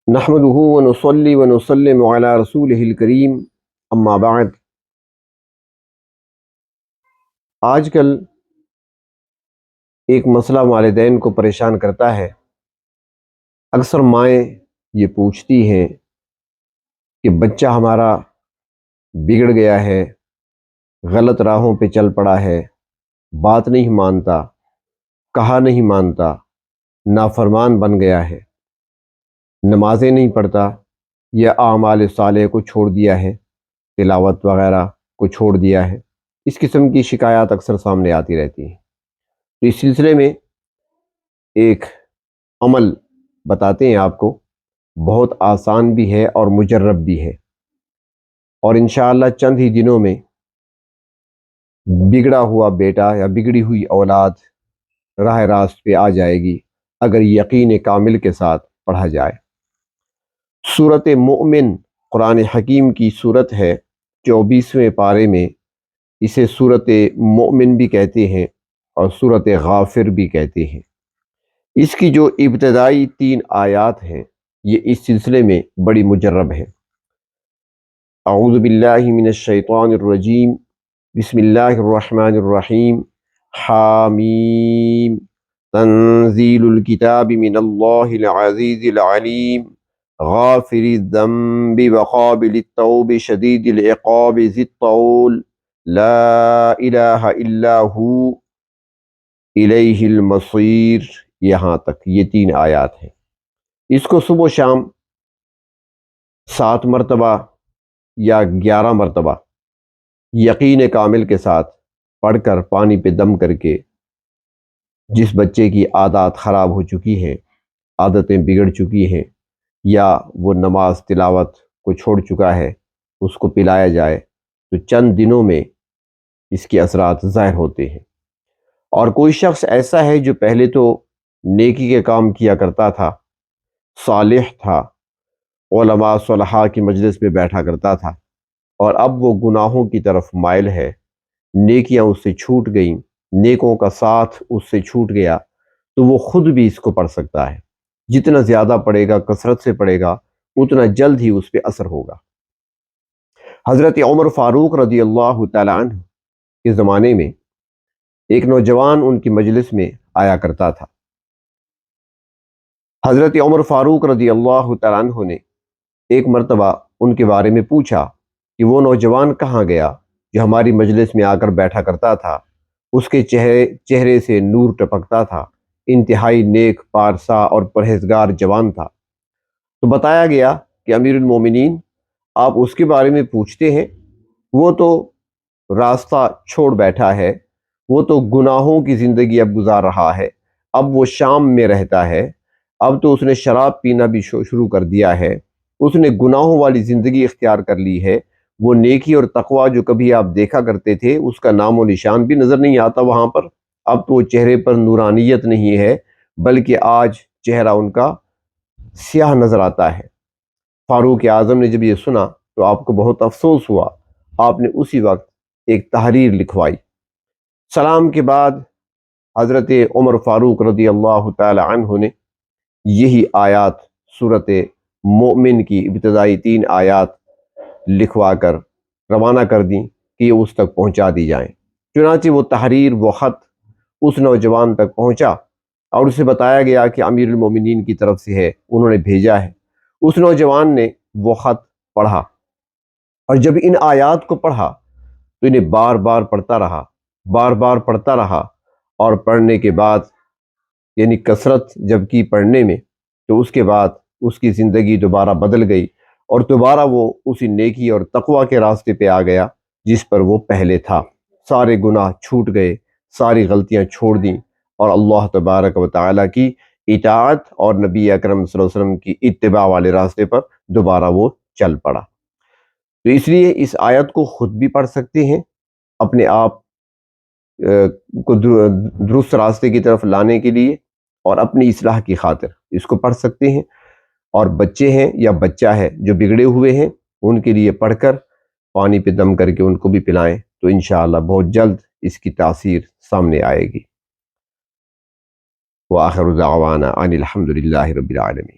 نحمده ونصلي ونسلم على رسوله الکریم اما بعد۔ آج کل ایک مسئلہ والدین کو پریشان کرتا ہے۔ اکثر مائیں یہ پوچھتی ہیں کہ بچہ ہمارا بگڑ گیا ہے، غلط راہوں پہ چل پڑا ہے، بات نہیں مانتا، کہا نہیں مانتا، نافرمان بن گیا ہے، نمازیں نہیں پڑھتا یا اعمال صالح کو چھوڑ دیا ہے، تلاوت وغیرہ کو چھوڑ دیا ہے۔ اس قسم کی شکایات اکثر سامنے آتی رہتی ہیں۔ تو اس سلسلے میں ایک عمل بتاتے ہیں آپ کو، بہت آسان بھی ہے اور مجرب بھی ہے، اور انشاءاللہ چند ہی دنوں میں بگڑا ہوا بیٹا یا بگڑی ہوئی اولاد راہ راست پہ آ جائے گی اگر یقین کامل کے ساتھ پڑھا جائے۔ سورۃ مؤمن قرآن حکیم کی سورت ہے، 24ویں پارے میں اسے سورۃ مؤمن بھی کہتے ہیں اور سورۃ غافر بھی کہتے ہیں۔ اس کی جو ابتدائی 3 آیات ہیں یہ اس سلسلے میں بڑی مجرب ہیں۔ اعوذ باللہ من الشیطان الرجیم، بسم اللہ الرحمن الرحیم، حامیم، تنزیل الکتاب من اللہ العزیز العلیم، غافر الذنب وقابل التوب شدید العقاب ذی الطول، لا الہ الا ہو الیہ المصیر۔ یہاں تک یہ 3 آیات ہیں۔ اس کو صبح و شام 7 مرتبہ یا 11 مرتبہ یقین کامل کے ساتھ پڑھ کر پانی پہ دم کر کے، جس بچے کی عادات خراب ہو چکی ہیں، عادتیں بگڑ چکی ہیں، یا وہ نماز تلاوت کو چھوڑ چکا ہے، اس کو پلایا جائے تو چند دنوں میں اس کے اثرات ظاہر ہوتے ہیں۔ اور کوئی شخص ایسا ہے جو پہلے تو نیکی کے کام کیا کرتا تھا، صالح تھا، علماء صلحاء کی مجلس میں بیٹھا کرتا تھا، اور اب وہ گناہوں کی طرف مائل ہے، نیکیاں اس سے چھوٹ گئیں، نیکوں کا ساتھ اس سے چھوٹ گیا، تو وہ خود بھی اس کو پڑھ سکتا ہے۔ جتنا زیادہ پڑھے گا، کثرت سے پڑھے گا، اتنا جلد ہی اس پہ اثر ہوگا۔ حضرت عمر فاروق رضی اللہ تعالی عنہ کے زمانے میں ایک نوجوان ان کی مجلس میں آیا کرتا تھا۔ حضرت عمر فاروق رضی اللہ تعالی عنہ نے ایک مرتبہ ان کے بارے میں پوچھا کہ وہ نوجوان کہاں گیا جو ہماری مجلس میں آ کر بیٹھا کرتا تھا، اس کے چہرے سے نور ٹپکتا تھا، انتہائی نیک، پارسا اور پرہیزگار جوان تھا۔ تو بتایا گیا کہ امیر المومنین، آپ اس کے بارے میں پوچھتے ہیں؟ وہ تو راستہ چھوڑ بیٹھا ہے، وہ تو گناہوں کی زندگی اب گزار رہا ہے، اب وہ شام میں رہتا ہے، اب تو اس نے شراب پینا بھی شروع کر دیا ہے، اس نے گناہوں والی زندگی اختیار کر لی ہے، وہ نیکی اور تقوی جو کبھی آپ دیکھا کرتے تھے اس کا نام و نشان بھی نظر نہیں آتا وہاں پر، اب تو چہرے پر نورانیت نہیں ہے، بلکہ آج چہرہ ان کا سیاہ نظر آتا ہے۔ فاروق اعظم نے جب یہ سنا تو آپ کو بہت افسوس ہوا۔ آپ نے اسی وقت ایک تحریر لکھوائی۔ سلام کے بعد حضرت عمر فاروق رضی اللہ تعالی عنہ نے یہی آیات، سورۃ مؤمن کی ابتدائی 3 آیات لکھوا کر روانہ کر دیں کہ یہ اس تک پہنچا دی جائیں۔ چنانچہ وہ تحریر، وہ خط اس نوجوان تک پہنچا اور اسے بتایا گیا کہ امیر المومنین کی طرف سے ہے، انہوں نے بھیجا ہے۔ اس نوجوان نے وہ خط پڑھا، اور جب ان آیات کو پڑھا تو انہیں بار بار پڑھتا رہا، بار بار پڑھتا رہا، اور پڑھنے کے بعد یعنی کثرت جب کی پڑھنے میں، تو اس کے بعد اس کی زندگی دوبارہ بدل گئی، اور دوبارہ وہ اسی نیکی اور تقوی کے راستے پہ آ گیا جس پر وہ پہلے تھا۔ سارے گناہ چھوٹ گئے، ساری غلطیاں چھوڑ دیں، اور اللہ تبارک و تعالیٰ کی اطاعت اور نبی اکرم صلی اللہ علیہ وسلم کی اتباع والے راستے پر دوبارہ وہ چل پڑا۔ تو اس لیے اس آیت کو خود بھی پڑھ سکتے ہیں، اپنے آپ کو درست راستے کی طرف لانے کے لیے اور اپنی اصلاح کی خاطر اس کو پڑھ سکتے ہیں، اور بچے ہیں یا بچہ ہے جو بگڑے ہوئے ہیں ان کے لیے پڑھ کر پانی پہ دم کر کے ان کو بھی پلائیں، تو انشاءاللہ بہت جلد اس کی تاثیر سامنے آئے گی۔ وآخر دعوانا ان الحمد للہ رب العالمین۔